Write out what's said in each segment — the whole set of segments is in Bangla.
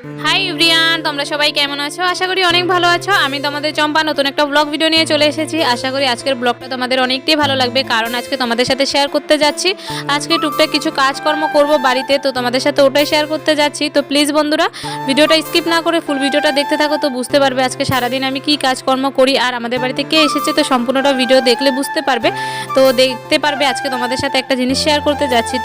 হাই এভরিওয়ান, তোমরা সবাই কেমন আছো? আশা করি অনেক ভালো আছো। আমি তোমাদের চম্পা নতুন একটা ব্লগ ভিডিও নিয়ে চলে এসেছি। আশা করি আজকের ব্লগটা তোমাদের অনেকটাই ভালো লাগবে, কারণ আজকে তোমাদের সাথে শেয়ার করতে যাচ্ছি আজকে টুকটাক কিছু কাজকর্ম করব বাড়িতে, তো তোমাদের সাথে ওটাই শেয়ার করতে যাচ্ছি। তো প্লিজ বন্ধুরা, ভিডিওটা স্কিপ না করে ফুল ভিডিওটা দেখতে থাকো, তো বুঝতে পারবে আজকে সারাদিন আমি কি কাজকর্ম করি আর আমাদের বাড়িতে কে এসেছে। তো সম্পূর্ণটা ভিডিও দেখলে বুঝতে পারবে, তো দেখতে পারবে আজকে তোমাদের সাথে একটা জিনিস শেয়ার করতে যাচ্ছি।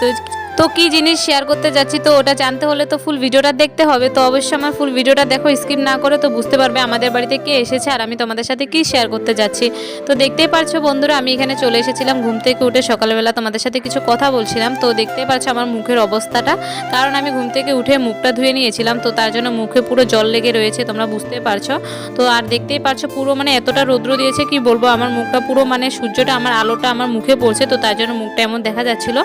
তো কি জিনিস শেয়ার করতে যাচ্ছি তো ওটা জানতে হলে তো ফুল ভিডিওটা দেখতে হবে। তো অবশ্যই আমার ফুল ভিডিওটা দেখো স্কিপ না করে, তো বুঝতে পারবে আমাদের বাড়িতে কে এসেছে আর আমি তোমাদের সাথে কি শেয়ার করতে যাচ্ছি। তো দেখতেই পারছো বন্ধুরা, আমি এখানে চলে এসেছিলাম ঘুম থেকে উঠে, সকালবেলা তোমাদের সাথে কিছু কথা বলছিলাম। তো দেখতেই পারছো আমার মুখের অবস্থাটা, কারণ আমি ঘুম থেকে উঠে মুখটা ধুয়ে নিয়েছিলাম, তো তার জন্য মুখে পুরো জল লেগে রয়েছে, তোমরা বুঝতে পারছো। তো আর দেখতেই পারছো পুরো এতটা রৌদ্র দিয়েছে কি বলবো, আমার মুখটা পুরো সূর্যটা আমার আলোটা আমার মুখে পড়ছে, তো তার জন্য মুখটা এমন দেখা যাচ্ছিল।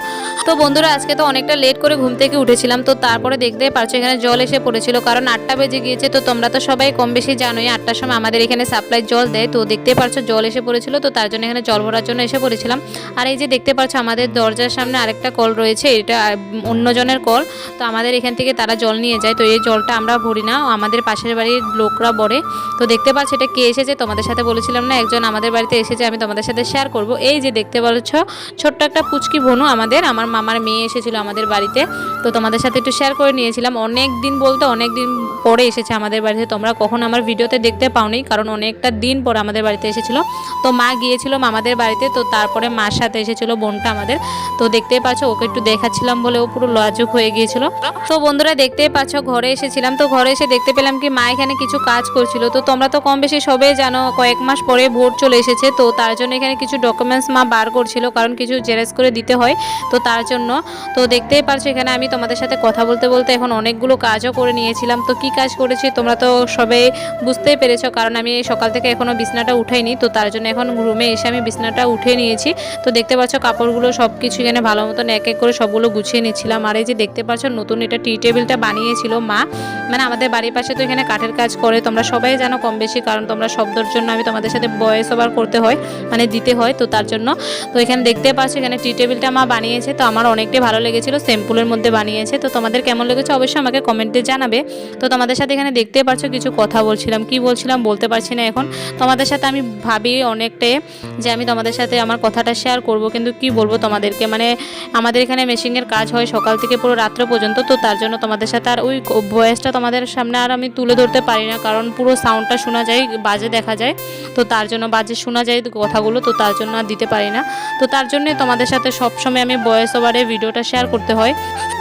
তো বন্ধুরা আজকে তো অনেকটা লেট করে ঘুম থেকে উঠেছিলাম, তো তারপরে দেখতেই পারছো এখানে জল এসে পড়েছিল, কারণ 8টা বেজে গিয়েছে। তো তোমরা তো সবাই কম বেশি জানোই 8টার সময় আমাদের এখানে সাপ্লাই জল দেয়। তো দেখতেই পারছো জল এসে পড়েছিল, তো তার জন্য এখানে জল ভরার জন্য এসে পড়েছিলাম। আর এই যে দেখতে পাচ্ছ আমাদের দরজার সামনে আরেকটা কল রয়েছে, এটা অন্যজনের কল। তো আমাদের এখান থেকে তারা জল নিয়ে যায়, তো এই জলটা আমরা ভরি না, আমাদের পাশের বাড়ির লোকরা ভরে। তো দেখতে পাচ্ছ এটা কে এসেছে, তোমাদের সাথে বলেছিলাম না একজন আমাদের বাড়িতে এসেছে, আমি তোমাদের সাথে শেয়ার করব। এই যে দেখতে পাচ্ছ ছোট্ট একটা পুচকি বোনু আমার মামার মেয়ে এসেছিল আমাদের বাড়িতে, তো তোমাদের সাথে একটু শেয়ার করে নিয়েছিলাম। অনেক দিন বলতে অনেক দিন পরে এসেছে আমাদের বাড়িতে, তোমরা কখন আমার ভিডিওতে দেখতে পাওনি, কারণ অনেকটা দিন পর আমাদের বাড়িতে এসেছিল। তো মা গিয়েছিল মামাদের বাড়িতে, তো তারপরে মার সাথে এসেছিল বোনটা আমাদের। তো দেখতেই পাচ্ছ ওকে একটু দেখাচ্ছিলাম বলে ও পুরো লাজুক হয়ে গিয়েছিল। তো বন্ধুরা দেখতেই পাচ্ছ ঘরে এসেছিলাম, তো ঘরে এসে দেখতে পেলাম কি মা এখানে কিছু কাজ করছিল। তো তোমরা তো কম বেশি সবাই জানো কয়েক মাস পরে ভোট চলে এসেছে, তো তার জন্য এখানে কিছু ডকুমেন্টস মা বার করছিল, কারণ কিছু জেরক্স করে দিতে হয়, তো তার জন্য। তো দেখতেই পারছো এখানে আমি তোমাদের সাথে কথা বলতে বলতে এখন অনেকগুলো কাজও করে নিয়েছিলাম। তো কি কাজ করেছি তোমরা তো সবাই বুঝতেই পেরেছো, কারণ আমি সকাল থেকে এখনও বিছনাটা উঠাইনি, তো তার জন্য এখন রুমে এসে আমি বিছনাটা উঠিয়ে নিয়েছি। তো দেখতে পাচ্ছ কাপড়গুলো সব কিছু এখানে ভালো মতন এক এক করে সবগুলো গুছিয়ে নিচ্ছিলাম। আর এই যে দেখতে পাচ্ছ নতুন এটা টি টেবিলটা বানিয়েছিল মা, আমাদের বাড়ির পাশে তো এখানে কাঠের কাজ করে, তোমরা সবাই জানো কম বেশি, কারণ তোমরা শব্দের জন্য আমি তোমাদের সাথে ভয়েস ওভার করতে হয়, দিতে হয়, তো তার জন্য। তো এখানে দেখতে পাচ্ছ এখানে টি টেবিলটা মা বানিয়েছে, তো আমার অনেকটাই ভালো লেগেছিল, সিম্পলের মধ্যে বানিয়েছে। তো তোমাদের কেমন লেগেছে অবশ্যই আমাকে কমেন্টে জানাবে। তো তোমাদের সাথে এখানে দেখতে পাচ্ছ কিছু কথা বলছিলাম, কি বলছিলাম বলতে পারছি না এখন। তোমাদের সাথে আমি ভাবি অনেকটাই যে আমি তোমাদের সাথে আমার কথাটা শেয়ার করব, কিন্তু কি বলবো তোমাদেরকে, আমাদের এখানে মেশিনের কাজ হয় সকাল থেকে পুরো রাত্র পর্যন্ত, তো তার জন্য তোমাদের সাথে আর ওই ভয়েসটা তোমাদের সামনে আর আমি তুলে ধরতে পারি না, কারণ পুরো সাউন্ডটা শোনা যায়, বাজে দেখা যায়, তো তার জন্য বাজে শোনা যায় কথাগুলো, তো তার জন্য আর দিতে পারি না। তো তার জন্য তোমাদের সাথে সবসময় আমি ভয়েস ওভারে ভিডিওটা শেয়ার করতে হয়।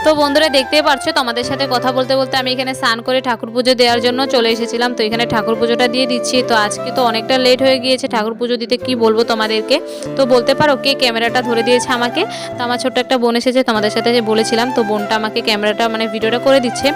তো বন্ধুরা দেখতেই পারছো তোমাদের সাথে কথা বলতে বলতে আমি এখানে স্নান করে ঠাকুর পুজো দেওয়ার জন্য চলে এসেছিলাম। তো এখানে ঠাকুর পুজোটা দিয়ে দিচ্ছি। তো আজকে তো অনেকটা লেট হয়ে গিয়েছে ঠাকুর পুজো দিতে, কি বলবো তোমাদেরকে। তো বলতে পারো কে ক্যামেরাটা ধরে দিয়েছে আমাকে। তো আমার ছোট্ট একটা বোন এসেছে, তোমাদের সাথে যে বলেছিলাম, তো বোনটা আমাকে ক্যামেরাটা ভিডিওটা করে দিচ্ছে।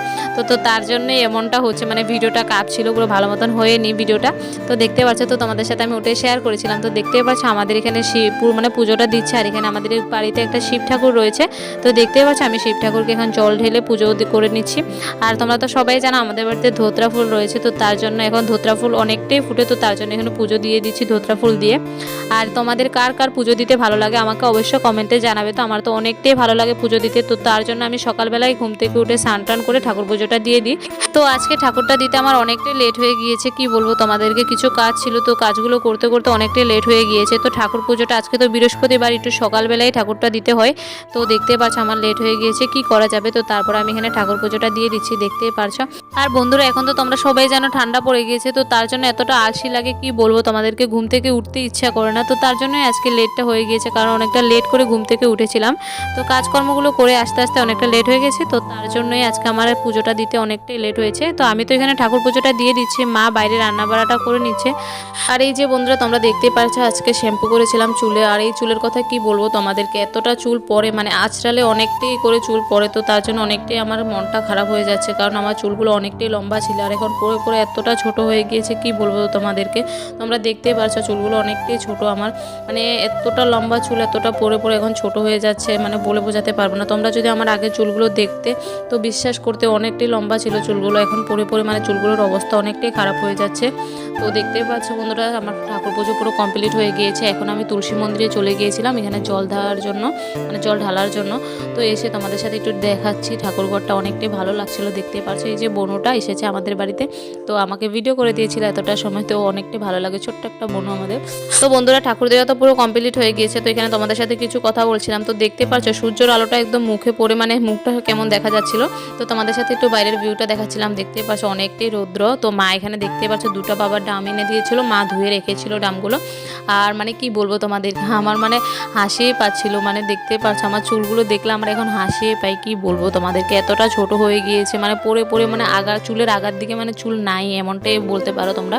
তো তার জন্য এমনটা হচ্ছে, ভিডিওটা কাঁপছিল, পুরো ভালো মতন হয়নি ভিডিওটা। তো দেখতে পাচ্ছ তো তোমাদের সাথে আমি ওটাই শেয়ার করেছিলাম। তো দেখতেই পাচ্ছ আমাদের এখানে শিব পুজোটা দিচ্ছে, আর এখানে আমাদের বাড়িতে একটা শিব ঠাকুর রয়েছে। তো দেখতেই পাচ্ছ আমি শিব ঠাকুরকে এখন জল ঢেলে পুজো করে নিচ্ছি। আর তোমরা তো সবাই জানো আমাদের বাড়িতে ধোত্রা ফুল রয়েছে, তো তার জন্য এখন ধোত্রা ফুল অনেকটাই ফুটে, তো তার জন্য এখানে পুজো দিয়ে দিচ্ছি ধোত্রা ফুল দিয়ে। আর তোমাদের কার কার পুজো দিতে ভালো লাগে আমাকে অবশ্যই কমেন্টে জানাবে। তো আমার তো অনেকটাই ভালো লাগে পুজো দিতে, তো তার জন্য আমি সকালবেলায় ঘুম থেকে উঠে স্নান টান করে ঠাকুর পুজোটা দিয়ে দিই। তো আজকে ঠাকুরটা দিতে আমার অনেকটাই লেট হয়ে গিয়েছে, কি বলবো তোমাদেরকে, কিছু কাজ ছিল, তো কাজগুলো করতে করতে অনেকটাই লেট হয়ে গিয়েছে। তো ঠাকুর পুজোটা আজকে তো বৃহস্পতিবার, একটু সকালবেলায় ঠাকুরটা দিতে হয়, তো দেখতে পাচ্ছ আমার লেট হয়ে গিয়েছে, কি করা যাবে। তো তারপর আমি এখানে ঠাকুর পুজোটা দিয়ে দিচ্ছি, দেখতেই পারছো। আর বন্ধুরা এখন তো তোমরা সবাই জানো ঠান্ডা পড়ে গিয়েছে, তো তার জন্য এতটা আলসি লাগে কি বলবো তোমাদেরকে, ঘুম থেকে উঠতে ইচ্ছা করে না। তো তার জন্যই আজকে লেটটা হয়ে গিয়েছে, কারণ অনেকটা লেট করে ঘুম থেকে উঠেছিলাম। তো কাজকর্মগুলো করে আস্তে আস্তে অনেকটা লেট হয়ে গেছে, তো তার জন্যই আজকে আমার পুজোটা দিতে অনেকটাই লেট হয়েছে। তো আমি তো এখানে ঠাকুর পুজোটা দিয়ে দিচ্ছি, মা বাইরে রান্না বাড়াটা করে নিচ্ছে। আর এই যে বন্ধুরা তোমরা দেখতেই পারছো আজকে শ্যাম্পু করেছিলাম চুলে, আর এই চুলের কথা কি বলবো তোমাদেরকে, এতটা চুল পড়ে, আঁচড়ালে অনেকটাই করে চুল পড়ে, তো তার জন্য অনেকটাই আমার মনটা খারাপ হয়ে যাচ্ছে, কারণ আমার চুলগুলো অনেকটাই লম্বা ছিল, আর এখন পরে পরে এতটা ছোট হয়ে গিয়েছে, কি বলবো তোমাদেরকে। তোমরা দেখতেই পারছো চুলগুলো অনেকটাই ছোট আমার, এতটা লম্বা চুল এতটা পরে পরে এখন ছোট হয়ে যাচ্ছে, বলে বোঝাতে পারবো না। তোমরা যদি আমার আগে চুলগুলো দেখতে তো বিশ্বাস করতে, অনেকটাই লম্বা ছিল চুলগুলো, এখন পরে পরে চুলগুলোর অবস্থা অনেকটাই খারাপ হয়ে যাচ্ছে। তো দেখতেই পাচ্ছ বন্ধুরা আমার ঠাকুর পুজো পুরো কমপ্লিট হয়ে গিয়েছে। এখন আমি তুলসী মন্দিরে চলে গিয়েছিলাম এখানে জল ঢালার জন্য, জল ঢালার জন্য। তো এসে তোমাদের সাথে একটু দেখাচ্ছি ঠাকুরঘরটা অনেকটাই ভালো লাগছিল, দেখতে পাচ্ছ এই যে বোন বনুটা এসেছে আমাদের বাড়িতে, তো আমাকে ভিডিও করে দিয়েছিল এতটা সময়, তো অনেকটাই ভালো লাগে, ছোট্ট একটা বনু আমাদের। তো বন্ধুরা ঠাকুর দেওয়া তো পুরো কমপ্লিট হয়ে গিয়েছে, তো এখানে তোমাদের সাথে কিছু কথা বলছিলাম। তো দেখতে পাচ্ছ সূর্যের আলোটা একদম মুখে পড়ে, মানে মুখটা কেমন দেখা যাচ্ছিল। তো তোমাদের সাথে একটু বাইরের ভিউটা দেখাচ্ছিলাম। দেখতে পাচ্ছ অনেকটাই রৌদ্র। তো মা এখানে দেখতে পাচ্ছ দুটো বাবার ডাম এনে দিয়েছিল, মা ধুয়ে রেখেছিল ডামগুলো। আর মানে কি বলবো তোমাদের, আমার মানে হাসিই পাচ্ছিল, মানে দেখতে পাচ্ছ আমার চুলগুলো দেখলে আমরা এখন হাসিয়ে পাই, কি বলবো তোমাদেরকে, এতটা ছোট হয়ে গিয়েছে, মানে পরে পরে মানে চুলের আগার দিকে মানে চুল নাই এমনটাই বলতে পারো তোমরা।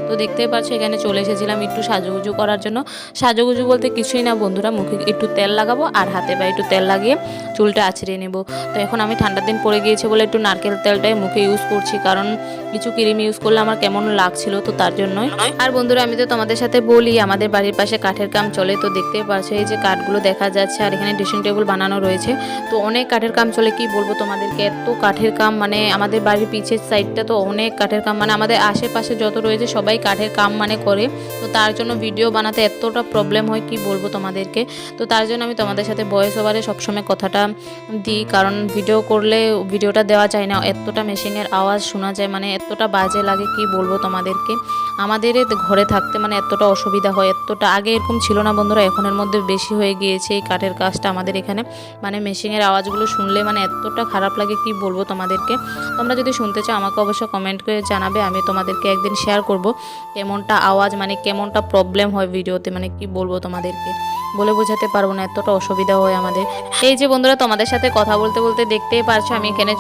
তো দেখতে পাচ্ছ এখানে চলে এসেছিলাম একটু সাজুগুজু করার জন্য। সাজুগুজু বলতে কিছুই না বন্ধুরা, মুখে একটু তেল লাগাবো আর হাতে পায়ে একটু তেল লাগিয়ে চুলটা আছড়ে নেব। তো এখন আমি ঠান্ডার দিন পড়ে গিয়েছে বলে একটু নারকেল তেলটাই মুখে ইউজ করছি, কারণ কিছু ক্রিম ইউজ করলে আমার কেমন লাগছিল, তো তার জন্যই। আর বন্ধুরা আমি তো তোমাদের সাথে বলি আমাদের বাড়ির পাশে কাঠের কাম চলে, তো দেখতেই পাচ্ছ এই যে কাঠগুলো দেখা যাচ্ছে, আর এখানে ড্রেসিং টেবিল বানানো রয়েছে। তো অনেক কাঠের কাম চলে, কি বলবো তোমাদেরকে, এত কাঠের কাম, মানে আমাদের বাড়ির পিছের সাইডটা তো অনেক কাঠের কাম, মানে আমাদের আশেপাশে যত রয়েছে সবাই কাঠের কাম মানে করে। তো তার জন্য ভিডিও বানাতে এতটা প্রবলেম হয়, কি বলবো তোমাদেরকে। তো তার জন্য আমি তোমাদের সাথে ভয়েস ওভারে সবসময় কথাটা দিই, কারণ ভিডিও করলে ভিডিওটা দেওয়া যায় না, এতটা মেশিনের আওয়াজ শোনা যায়, মানে এতটা বাজে লাগে, কি বলবো তোমাদেরকে। আমাদের ঘরে থাকতে মানে এতটা অসুবিধা হয়, এতটা আগে এরকম ছিল না বন্ধুরা, এখনের মধ্যে বেশি হয়ে গিয়েছে এই কাঠের কাজটা আমাদের এখানে। মানে মেশিনের আওয়াজগুলো শুনলে মানে এতটা খারাপ লাগে, কি বলবো তোমাদেরকে। তোমরা যদি শুনতে চাও আমাকে অবশ্যই কমেন্ট করে জানাবে, আমি তোমাদেরকে একদিন শেয়ার করব কেমনটা আওয়াজ, মানে কেমনটা প্রবলেম হয় ভিডিওতে, মানে কি বলবো তোমাদেরকে, বলে বোঝাতে পারবো না, এতটা অসুবিধা হয় আমাদের। এই যে বন্ধুরা তোমাদের সাথে কথা বলতে বলতে দেখতেই পারছো আমি এখানে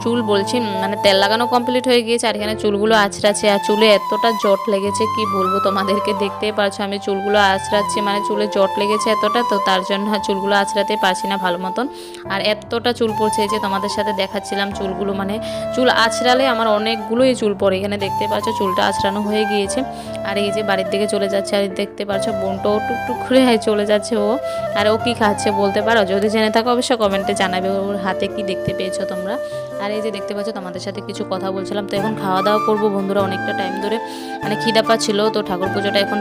চুল বলছি, মানে তেল লাগানো কমপ্লিট হয়ে গিয়েছে, আর এখানে চুলগুলো আঁচড়াচ্ছে, আর চুলে এতটা জট লেগেছে, কি বলবো তোমাদেরকে। দেখতেই পারছো আমি চুলগুলো আঁচড়াচ্ছি, মানে চুলে জট লেগেছে এতটা, তো তার জন্য চুলগুলো আঁচড়াতে পারছি না ভালো মতন। আর এতটা চুল পড়ছে, এই যে তোমাদের সাথে দেখাচ্ছিলাম চুলগুলো, মানে চুল আঁচড়ালে আমার অনেকগুলোই চুল পড়ে। এখানে দেখতে পাচ্ছ চুলটা আঁচড়ানো হয়ে গিয়েছে, আর এই যে বাড়ির দিকে চলে যাচ্ছে, আর দেখতে পাচ্ছ বোনটাও টুকটুক করে চলে যাচ্ছে ও। আর ও কি খাচ্ছে বলতে পারো? যদি জেনে থাকো অবশ্যই কমেন্টে জানাবে ওর হাতে কি দেখতে পেয়েছো তোমরা। আর এই যে দেখতে পাচ্ছ তোমাদের সাথে কিছু কথা বলছিলাম। তো এখন খাওয়া দাওয়া করবো বন্ধুরা, অনেকটা টাইম ধরে মানে খিদা পাচ্ছিল, তো ঠাকুর পুজোটা এখন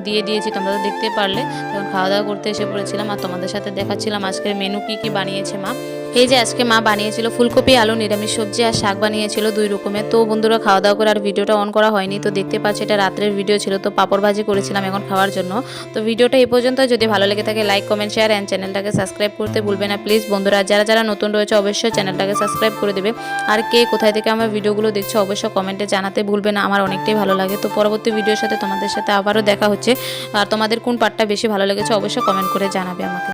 দিয়ে দিয়েছি, তোমরা তো দেখতে পারলে। এখন খাওয়া দাওয়া করতে এসে পড়েছিলাম, আর তোমাদের সাথে দেখাচ্ছিলাম আজকের মেনু কি বানিয়েছে মা। এই যে আজকে মা বানিয়েছিল ফুলকপি আলু নিরামিষ সবজি, আর শাক বানিয়েছিল 2 রকমের। তো বন্ধুরা খাওয়া দাওয়া করে আর ভিডিওটা অন করা হয়নি, তো দেখতে পাচ্ছি এটা রাত্রের ভিডিও ছিল, তো পাপড় ভাজি করেছিলাম এখন খাওয়ার জন্য। তো ভিডিওটা এই পর্যন্ত, যদি ভালো লেগে থাকে লাইক কমেন্ট শেয়ার অ্যান্ড চ্যানেলটাকে সাবস্ক্রাইব করতে ভুলবে না প্লিজ বন্ধুরা। যারা যারা নতুন রয়েছে অবশ্যই চ্যানেলটাকে সাবস্ক্রাইব করে দেবে, আর কে কোথায় থেকে আমার ভিডিওগুলো দেখছো অবশ্যই কমেন্টে জানাতে ভুলবে না, আমার অনেকটাই ভালো লাগে। তো পরবর্তী ভিডিওর সাথে তোমাদের সাথে আবারও দেখা হচ্ছে, আর তোমাদের কোন পার্টটা বেশি ভালো লেগেছে অবশ্যই কমেন্ট করে জানাবে আমাকে।